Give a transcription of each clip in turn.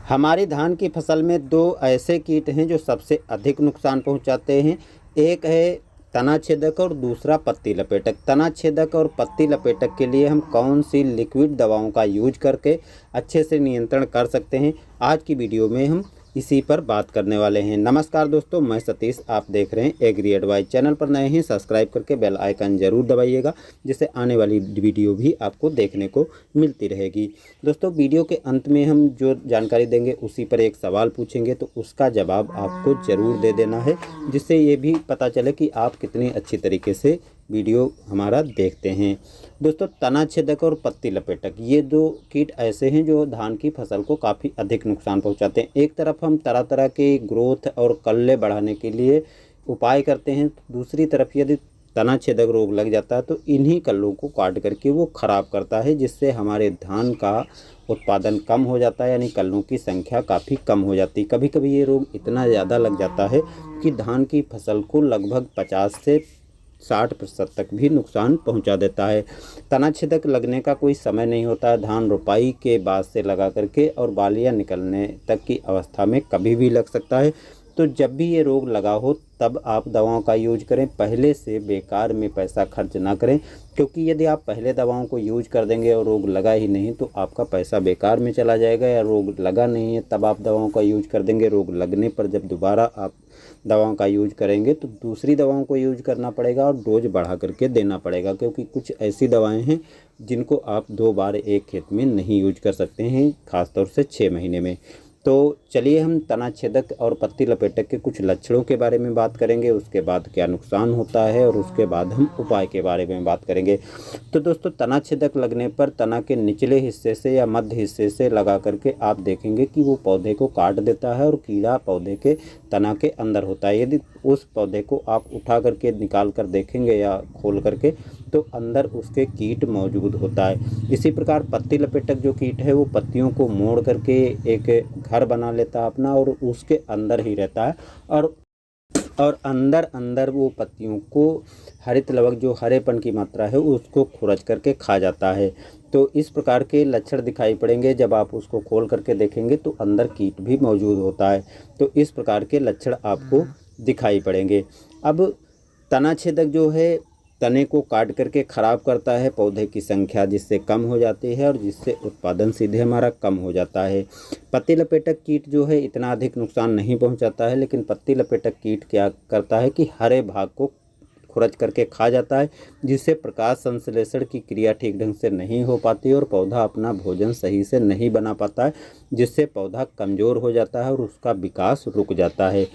हमारी धान की फसल में दो ऐसे कीट हैं जो सबसे अधिक नुकसान पहुंचाते हैं। एक है तना छेदक और दूसरा पत्ती लपेटक। तना छेदक और पत्ती लपेटक के लिए हम कौन सी लिक्विड दवाओं का यूज करके अच्छे से नियंत्रण कर सकते हैं, आज की वीडियो में हम इसी पर बात करने वाले हैं। नमस्कार दोस्तों, मैं सतीश, आप देख रहे हैं एग्री एडवाइस। चैनल पर नए हैं सब्सक्राइब करके बेल आइकन ज़रूर दबाइएगा, जिससे आने वाली वीडियो भी आपको देखने को मिलती रहेगी। दोस्तों, वीडियो के अंत में हम जो जानकारी देंगे उसी पर एक सवाल पूछेंगे, तो उसका जवाब आपको ज़रूर दे देना है, जिससे ये भी पता चले कि आप कितनी अच्छी तरीके से वीडियो हमारा देखते हैं। दोस्तों, तना छेदक और पत्ती लपेटक ये दो कीट ऐसे हैं जो धान की फसल को काफ़ी अधिक नुकसान पहुंचाते हैं। एक तरफ हम तरह तरह के ग्रोथ और कल्ले बढ़ाने के लिए उपाय करते हैं, दूसरी तरफ यदि तना छेदक रोग लग जाता है तो इन्हीं कल्लों को काट करके वो ख़राब करता है, जिससे हमारे धान का उत्पादन कम हो जाता है, यानी कल्लों की संख्या काफ़ी कम हो जाती है। कभी कभी ये रोग इतना ज़्यादा लग जाता है कि धान की फसल को लगभग 50 से 60% तक भी नुकसान पहुंचा देता है। तना छेदक लगने का कोई समय नहीं होता है। धान रोपाई के बाद से लगा करके और बालियां निकलने तक की अवस्था में कभी भी लग सकता है। तो जब भी ये रोग लगा हो तब आप दवाओं का यूज करें, पहले से बेकार में पैसा खर्च ना करें, क्योंकि यदि आप पहले दवाओं को यूज कर देंगे और रोग लगा ही नहीं तो आपका पैसा बेकार में चला जाएगा। या रोग लगा नहीं है तब आप दवाओं का यूज कर देंगे, रोग लगने पर जब दोबारा आप दवाओं का यूज करेंगे तो दूसरी दवाओं को यूज करना पड़ेगा और डोज बढ़ा करके देना पड़ेगा, क्योंकि कुछ ऐसी दवाएं हैं जिनको आप 2 बार एक खेत में नहीं यूज कर सकते हैं, खासतौर से 6 महीने में। तो चलिए हम तना छेदक और पत्ती लपेटक के कुछ लक्षणों के बारे में बात करेंगे, उसके बाद क्या नुकसान होता है और उसके बाद हम उपाय के बारे में बात करेंगे। तो दोस्तों, तना छेदक लगने पर तना के निचले हिस्से से या मध्य हिस्से से लगा करके आप देखेंगे कि वो पौधे को काट देता है और कीड़ा पौधे के तना के अंदर होता है। यदि उस पौधे को आप उठा करके निकाल कर देखेंगे या खोल करके, तो अंदर उसके कीट मौजूद होता है। इसी प्रकार पत्ती लपेटक जो कीट है वो पत्तियों को मोड़ करके एक घर बना लेता है अपना और उसके अंदर ही रहता है, और अंदर अंदर वो पत्तियों को हरित लवक जो हरेपन की मात्रा है उसको खुरच करके खा जाता है। तो इस प्रकार के लक्षण दिखाई पड़ेंगे। जब आप उसको खोल करके देखेंगे तो अंदर कीट भी मौजूद होता है। तो इस प्रकार के लक्षण आपको दिखाई पड़ेंगे। अब तना छेदक जो है तने को काट करके ख़राब करता है, पौधे की संख्या जिससे कम हो जाती है और जिससे उत्पादन सीधे हमारा कम हो जाता है। पत्ती लपेटक कीट जो है इतना अधिक नुकसान नहीं पहुंचाता है, लेकिन पत्ती लपेटक कीट क्या करता है कि हरे भाग को खुरच करके खा जाता है, जिससे प्रकाश संश्लेषण की क्रिया ठीक ढंग से नहीं हो पाती और पौधा अपना भोजन सही से नहीं बना पाता है, जिससे पौधा कमज़ोर हो जाता है और उसका विकास रुक जाता है।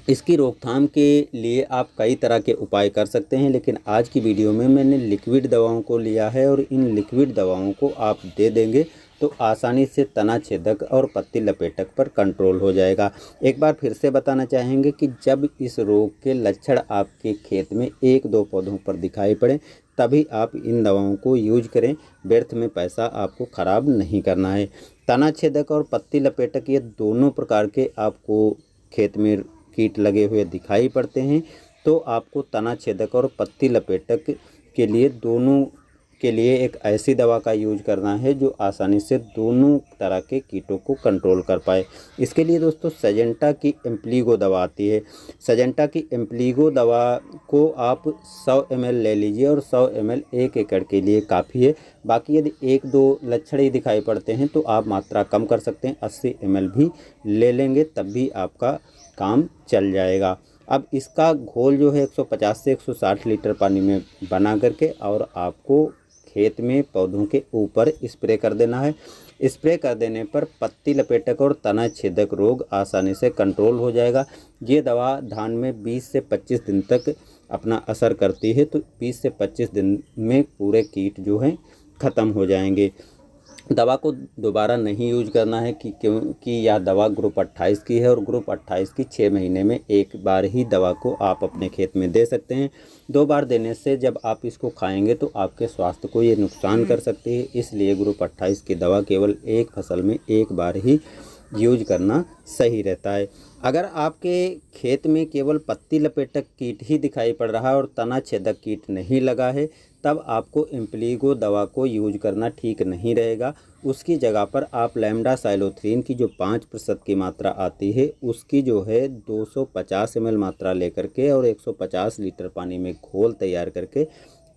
इसकी रोकथाम के लिए आप कई तरह के उपाय कर सकते हैं, लेकिन आज की वीडियो में मैंने लिक्विड दवाओं को लिया है और इन लिक्विड दवाओं को आप दे देंगे तो आसानी से तना छेदक और पत्ती लपेटक पर कंट्रोल हो जाएगा। एक बार फिर से बताना चाहेंगे कि जब इस रोग के लक्षण आपके खेत में 1-2 पौधों पर दिखाई पड़े तभी आप इन दवाओं को यूज करें, व्यर्थ में पैसा आपको ख़राब नहीं करना है। तना छेदक और पत्ती लपेटक ये दोनों प्रकार के आपको खेत में कीट लगे हुए दिखाई पड़ते हैं, तो आपको तना छेदक और पत्ती लपेटक के लिए दोनों के लिए एक ऐसी दवा का यूज करना है जो आसानी से दोनों तरह के कीटों को कंट्रोल कर पाए। इसके लिए दोस्तों सजेंटा की एम्प्लीगो दवा आती है। सजेंटा की एम्प्लीगो दवा को आप 100 ml ले लीजिए और 100 ml 1 एकड़ के लिए काफ़ी है। बाकी यदि 1-2 लक्षण ही दिखाई पड़ते हैं तो आप मात्रा कम कर सकते हैं, 80 ml भी ले लेंगे तब भी आपका काम चल जाएगा। अब इसका घोल जो है 150 से 160 लीटर पानी में बना करके और आपको खेत में पौधों के ऊपर स्प्रे कर देना है। स्प्रे कर देने पर पत्ती लपेटक और तना छेदक रोग आसानी से कंट्रोल हो जाएगा। ये दवा धान में 20 से 25 दिन तक अपना असर करती है, तो 20 से 25 दिन में पूरे कीट जो हैं ख़त्म हो जाएंगे। दवा को दोबारा नहीं यूज करना है क्योंकि यह दवा ग्रुप 28 की है और ग्रुप 28 की 6 महीने में एक बार ही दवा को आप अपने खेत में दे सकते हैं। 2 बार देने से जब आप इसको खाएंगे तो आपके स्वास्थ्य को ये नुकसान कर सकती है, इसलिए ग्रुप 28 की दवा केवल एक फसल में एक बार ही यूज करना सही रहता है। अगर आपके खेत में केवल पत्ती लपेटक कीट ही दिखाई पड़ रहा है और तना छेदक कीट नहीं लगा है, तब आपको इम्प्लीगो दवा को यूज करना ठीक नहीं रहेगा। उसकी जगह पर आप लैम्डासाइलोथ्रीन की जो 5% की मात्रा आती है उसकी जो है 250 ml मात्रा लेकर के और 150 लीटर पानी में घोल तैयार करके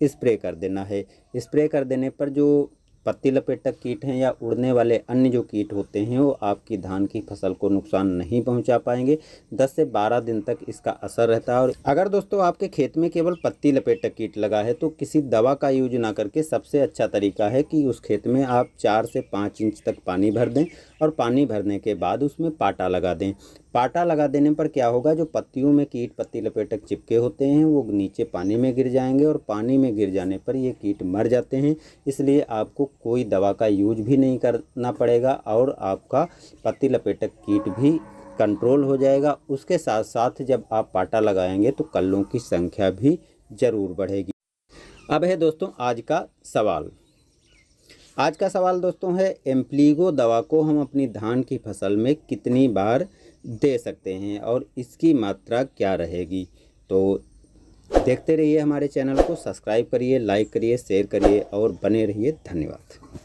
स्प्रे कर देना है। स्प्रे कर देने पर जो पत्ती लपेटक कीट हैं या उड़ने वाले अन्य जो कीट होते हैं वो आपकी धान की फसल को नुकसान नहीं पहुंचा पाएंगे। 10 से 12 दिन तक इसका असर रहता है। और अगर दोस्तों आपके खेत में केवल पत्ती लपेटक कीट लगा है तो किसी दवा का यूज ना करके सबसे अच्छा तरीका है कि उस खेत में आप 4 से 5 इंच तक पानी भर दें और पानी भरने के बाद उसमें पाटा लगा दें। पाटा लगा देने पर क्या होगा, जो पत्तियों में कीट पत्ती लपेटक चिपके होते हैं वो नीचे पानी में गिर जाएंगे और पानी में गिर जाने पर ये कीट मर जाते हैं। इसलिए आपको कोई दवा का यूज भी नहीं करना पड़ेगा और आपका पत्ती लपेटक कीट भी कंट्रोल हो जाएगा। उसके साथ साथ जब आप पाटा लगाएंगे तो कल्लों की संख्या भी ज़रूर बढ़ेगी। अब है दोस्तों आज का सवाल। आज का सवाल दोस्तों है, इम्प्लीगो दवा को हम अपनी धान की फसल में कितनी बार दे सकते हैं और इसकी मात्रा क्या रहेगी। तो देखते रहिए हमारे चैनल को, सब्सक्राइब करिए, लाइक करिए, शेयर करिए और बने रहिए। धन्यवाद।